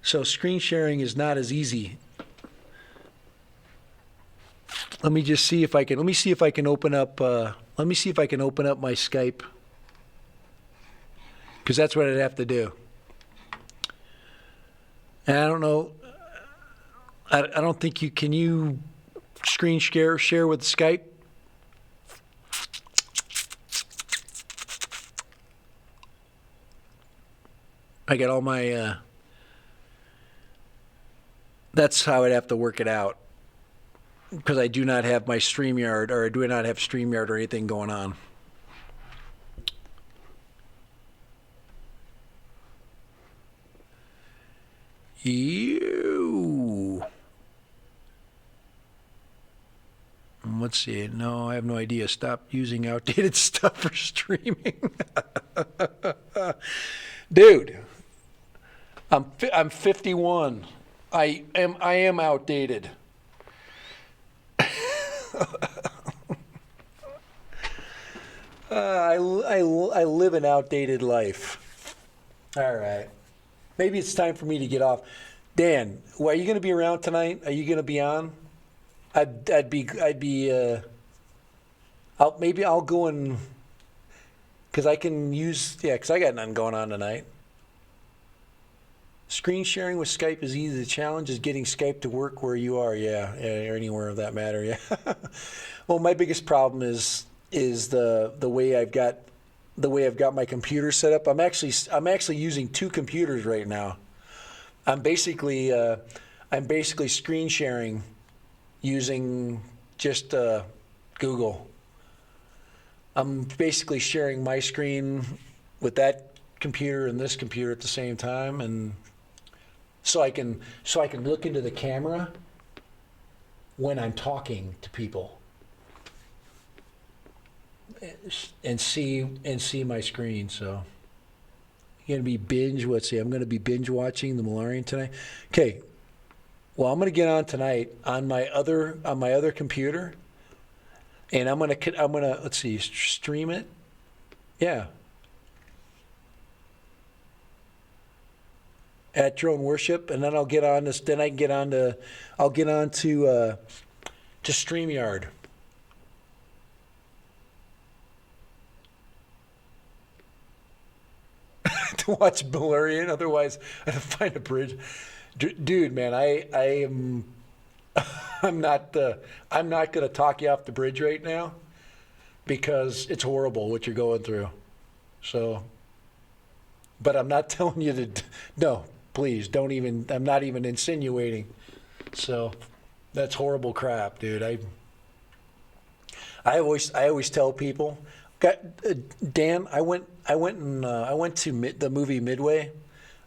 so screen sharing is not as easy. Let me just see if I can. Let me see if I can open up. Let me see if I can open up my Skype, because that's what I'd have to do. And I don't know. I don't think you can. You screen share with Skype. I got all my. That's how I'd have to work it out, because I do not have my StreamYard, or I do not have StreamYard or anything going on. You. Let's see. No, I have no idea. Stop using outdated stuff for streaming. Dude, I'm 51. I am outdated. I live an outdated life. All right. Maybe it's time for me to get off. Dan, are you going to be around tonight? Are you going to be on? I'd be. I'll go and, because I can use, because I got nothing going on tonight. Screen sharing with Skype is easy. The challenge is getting Skype to work where you are. Yeah, or anywhere of that matter. Yeah. Well, my biggest problem is the way I've got my computer set up. I'm actually using two computers right now. I'm basically screen sharing using just Google. I'm basically sharing my screen with that computer and this computer at the same time, and so I can look into the camera when I'm talking to people and see my screen. So I'm going to be binge watching The Malarian tonight. Okay. Well, I'm going to get on tonight on my other computer, and I'm going to let's see, stream it. Yeah. At Drone Worship, and then I'll get on this. Then I'll get on to StreamYard. To watch Malarian, otherwise I have to find a bridge. Dude, man, I am. I'm not going to talk you off the bridge right now, because it's horrible what you're going through. So, but I'm not telling you to. No, please don't even. I'm not even insinuating. So, that's horrible crap, dude. I always tell people. Dan, I went to the movie Midway.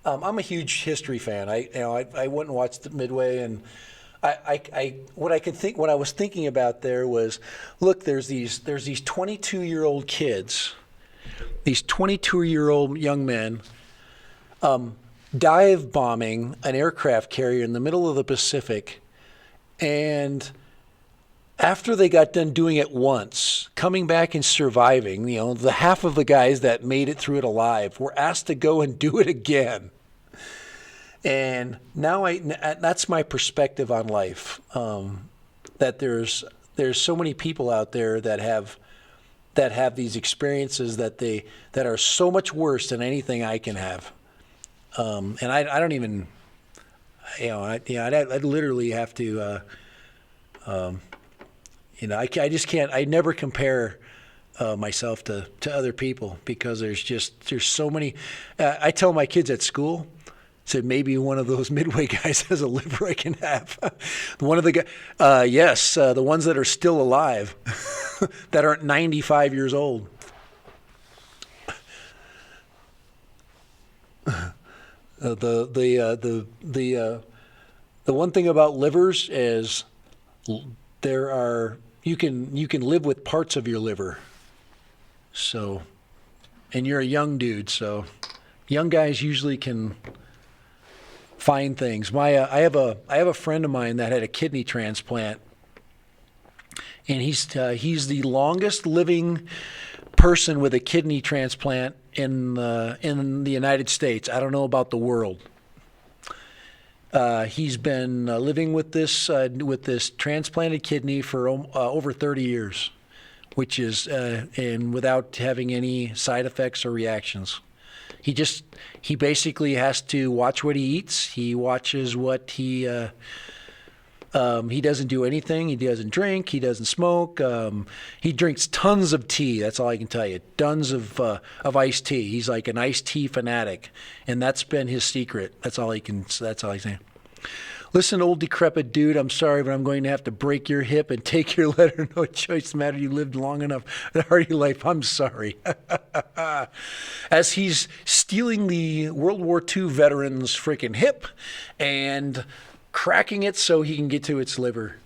I'm a huge history fan. I went and watched the Midway, and what I was thinking about there was, look, there's these 22-year-old kids, these 22-year-old young men, dive bombing an aircraft carrier in the middle of the Pacific, and after they got done doing it once, coming back and surviving, the half of the guys that made it through it alive were asked to go and do it again. And now that's my perspective on life. That there's so many people out there that have these experiences that are so much worse than anything I can have. And I don't even, I'd literally have to. I just can't. I never compare myself to other people, because there's so many. I tell my kids at school, said maybe one of those Midway guys has a liver I can have. One of the guys, yes, the ones that are still alive, that aren't 95 years old. The one thing about livers is you can live with parts of your liver. So, and you're a young dude, so young guys usually can find things. I have a friend of mine that had a kidney transplant, and he's the longest living person with a kidney transplant in the United States. I don't know about the world. He's been living with this transplanted kidney for over 30 years, which is and without having any side effects or reactions. He basically has to watch what he eats. He watches what he doesn't do anything. He doesn't drink. He doesn't smoke. He drinks tons of tea. That's all I can tell you. Tons of iced tea. He's like an iced tea fanatic, and that's been his secret. That's all he's saying. Listen, old decrepit dude, I'm sorry, but I'm going to have to break your hip and take your letter. No choice matter. You lived long enough a hardy life. I'm sorry. As he's stealing the World War II veteran's freaking hip and cracking it so he can get to its liver.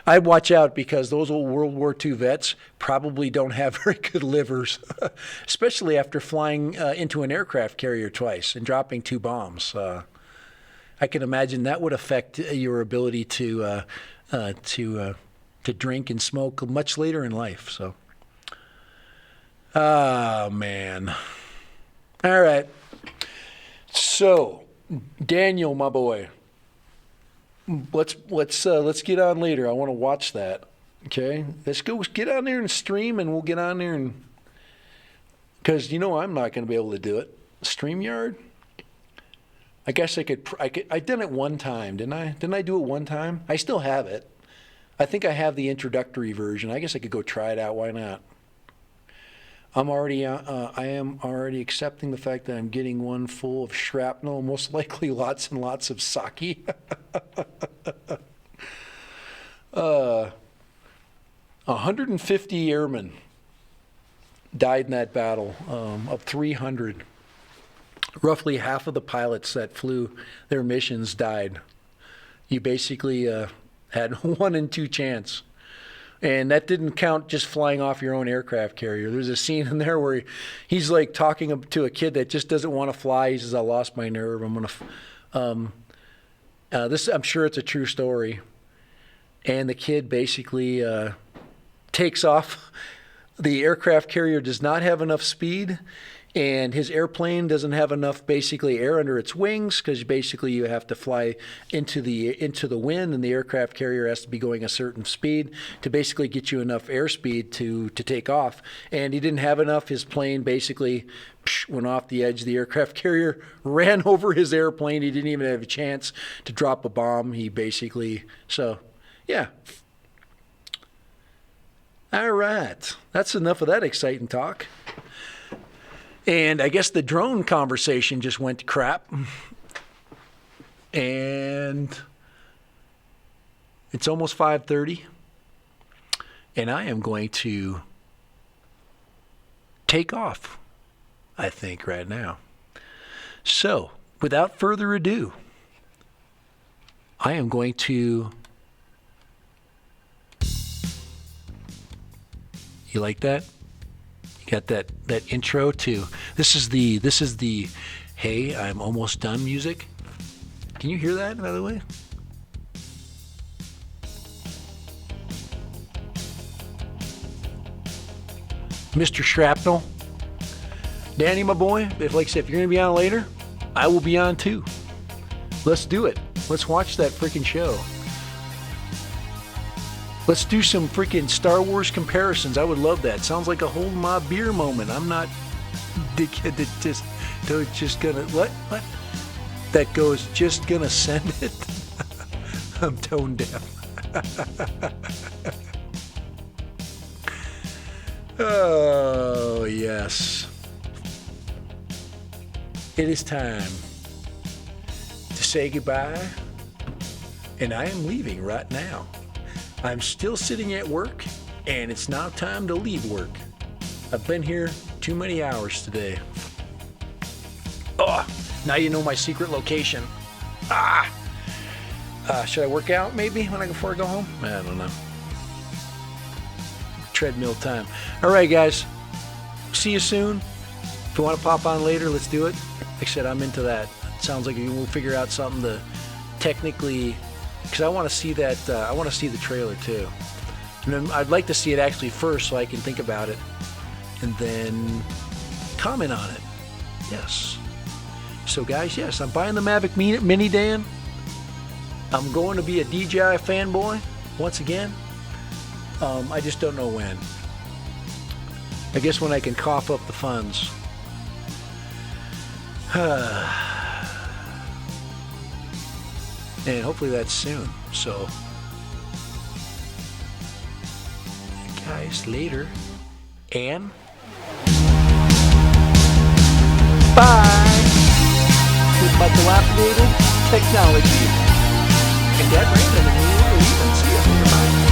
I'd watch out, because those old World War II vets probably don't have very good livers, especially after flying into an aircraft carrier twice and dropping 2 bombs. I can imagine that would affect your ability to drink and smoke much later in life. So, man. All right. So, Daniel, my boy, let's get on later. I want to watch that. Okay, let's go get on there and stream, and we'll get on there and, because I'm not going to be able to do it. StreamYard. I guess I could. I did it one time, didn't I? Didn't I do it one time? I still have it. I think I have the introductory version. I guess I could go try it out. Why not? I am already accepting the fact that I'm getting one full of shrapnel, most likely lots and lots of sake. 150 airmen died in that battle, of 300. Roughly half of the pilots that flew their missions died. You basically had 1 in 2 chance. And that didn't count just flying off your own aircraft carrier. There's a scene in there where he's like talking to a kid that just doesn't want to fly. He says, "I lost my nerve. I'm I'm sure it's a true story." And the kid basically takes off. The aircraft carrier does not have enough speed, and his airplane doesn't have enough basically air under its wings, because basically you have to fly into the wind, and the aircraft carrier has to be going a certain speed to basically get you enough airspeed to take off. And he didn't have enough. His plane basically went off the edge. The aircraft carrier ran over his airplane. He didn't even have a chance to drop a bomb. Yeah. All right. That's enough of that exciting talk. And I guess the drone conversation just went to crap. And it's almost 5:30. And I am going to take off, I think, right now. So, without further ado, I am going to... You like that? Got that intro to this is the "Hey, I'm almost done" music. Can you hear that, by the way? Mr. Shrapnel, Danny, my boy, if you're gonna be on later, I will be on too. Let's do it. Let's watch that freaking show. Let's do some freaking Star Wars comparisons. I would love that. Sounds like a hold my beer moment. I'm not dickhead that just gonna what? That goes just gonna send it. I'm tone deaf. Oh yes. It is time to say goodbye, and I am leaving right now. I'm still sitting at work, and it's now time to leave work. I've been here too many hours today. Oh, now you know my secret location. Should I work out maybe before I go home? I don't know. Treadmill time. All right, guys. See you soon. If you want to pop on later, let's do it. Like I said, I'm into that. Sounds like we'll figure out something to technically, because I want to see that. I want to see the trailer too, and then I'd like to see it actually first so I can think about it, and then comment on it. Yes. So guys, yes, I'm buying the Mavic Mini, Dan. I'm going to be a DJI fanboy once again. I just don't know when. I guess when I can cough up the funds. And hopefully that's soon. So, guys, later. And bye with my dilapidated technology. And that random, and we will even see you. Bye.